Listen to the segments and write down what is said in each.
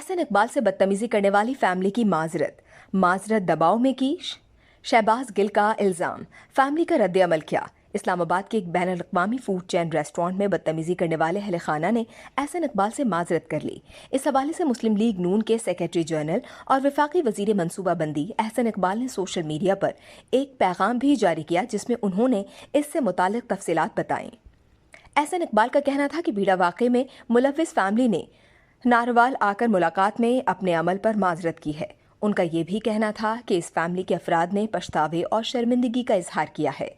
एहसन इकबाल से बदतमीजी करने वाली फैमिली की माजरत दबाव में की। शहबाज गिल का इल्ज़ाम, फैमिली का रद्द अमल क्या। इस्लामाबाद के एक बैनुल-अक़वामी फूड चेन रेस्टोरेंट में बदतमीजी करने वाले अहले खाना ने एहसन इकबाल से माजरत कर ली। इस हवाले से मुस्लिम लीग नून के सेक्रेटरी जनरल और वफाकी वजीर मनसूबाबंदी एहसन इकबाल ने सोशल मीडिया पर एक पैगाम भी जारी किया जिसमें उन्होंने इससे मुताल्लिक़ तफसीलात बताईं। एहसन इकबाल का कहना था कि बीड़ा वाक़े में मुलव्विस फैमिली ने नारवाल आकर मुलाकात में अपने अमल पर माजरत की है। उनका ये भी कहना था कि इस फैमिली के अफराद ने पछतावे और शर्मिंदगी का इजहार किया है।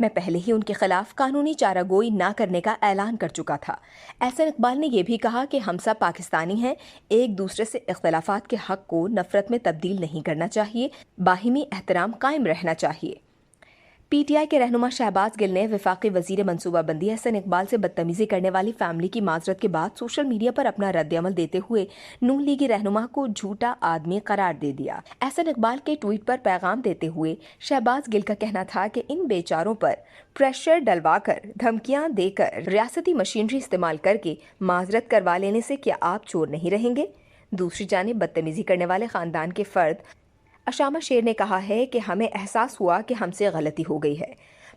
मैं पहले ही उनके खिलाफ कानूनी चारागोई न करने का ऐलान कर चुका था। एहसन इकबाल ने यह भी कहा कि हम सब पाकिस्तानी हैं, एक दूसरे से इख्तलाफात के हक को नफरत में तब्दील नहीं करना चाहिए, बाहिमी एहतराम कायम रहना चाहिए। पीटीआई के रहनुमा शहबाज गिल ने वफाकी वजीर मनसूबाबंदी एहसन इकबाल से बदतमीजी करने वाली फैमिली की माजरत के बाद सोशल मीडिया पर अपना रद्द-ए-अमल देते हुए नून लीगी रहनुमा को झूठा आदमी करार दे दिया। एहसन इकबाल के ट्वीट पर पैगाम देते हुए शहबाज गिल का कहना था कि इन बेचारों पर प्रेशर डलवाकर, धमकियां देकर, रियासती मशीनरी इस्तेमाल करके माजरत करवा लेने से क्या आप चोर नहीं रहेंगे। दूसरी जानिब बदतमीजी करने वाले खानदान के फर्द अशामा शेर ने कहा है कि हमें एहसास हुआ कि हमसे गलती हो गई है।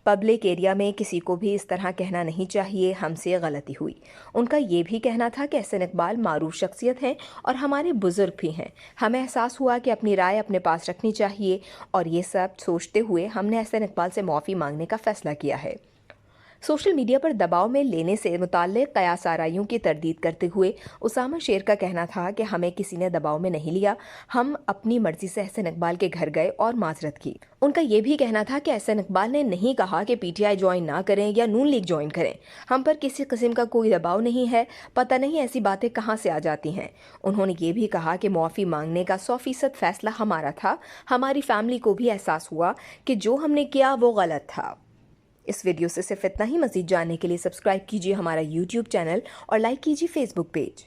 पब्लिक एरिया में किसी को भी इस तरह कहना नहीं चाहिए, हमसे गलती हुई। उनका ये भी कहना था कि एहसन इकबाल मारूफ शख्सियत हैं और हमारे बुजुर्ग भी हैं। हमें एहसास हुआ कि अपनी राय अपने पास रखनी चाहिए और ये सब सोचते हुए हमने एहसन इकबाल से माफ़ी मांगने का फैसला किया है। सोशल मीडिया पर दबाव में लेने से मुताल्लिक़ कयास आराइयों की तरदीद करते हुए उसामा शेर का कहना था कि हमें किसी ने दबाव में नहीं लिया, हम अपनी मर्जी से एहसन इकबाल के घर गए और माजरत की। उनका यह भी कहना था कि एहसन इकबाल ने नहीं कहा कि पीटीआई ज्वाइन ना करें या नून लीग ज्वाइन करें, हम पर किसी किस्म का कोई दबाव नहीं है, पता नहीं ऐसी बातें कहाँ से आ जाती हैं। उन्होंने ये भी कहा कि मुआफ़ी मांगने का 100% फैसला हमारा था, हमारी फैमिली को भी एहसास हुआ कि जो हमने किया वो गलत था। इस वीडियो से सिर्फ इतना ही। मज़ीद जानने के लिए सब्सक्राइब कीजिए हमारा YouTube चैनल और लाइक कीजिए Facebook पेज।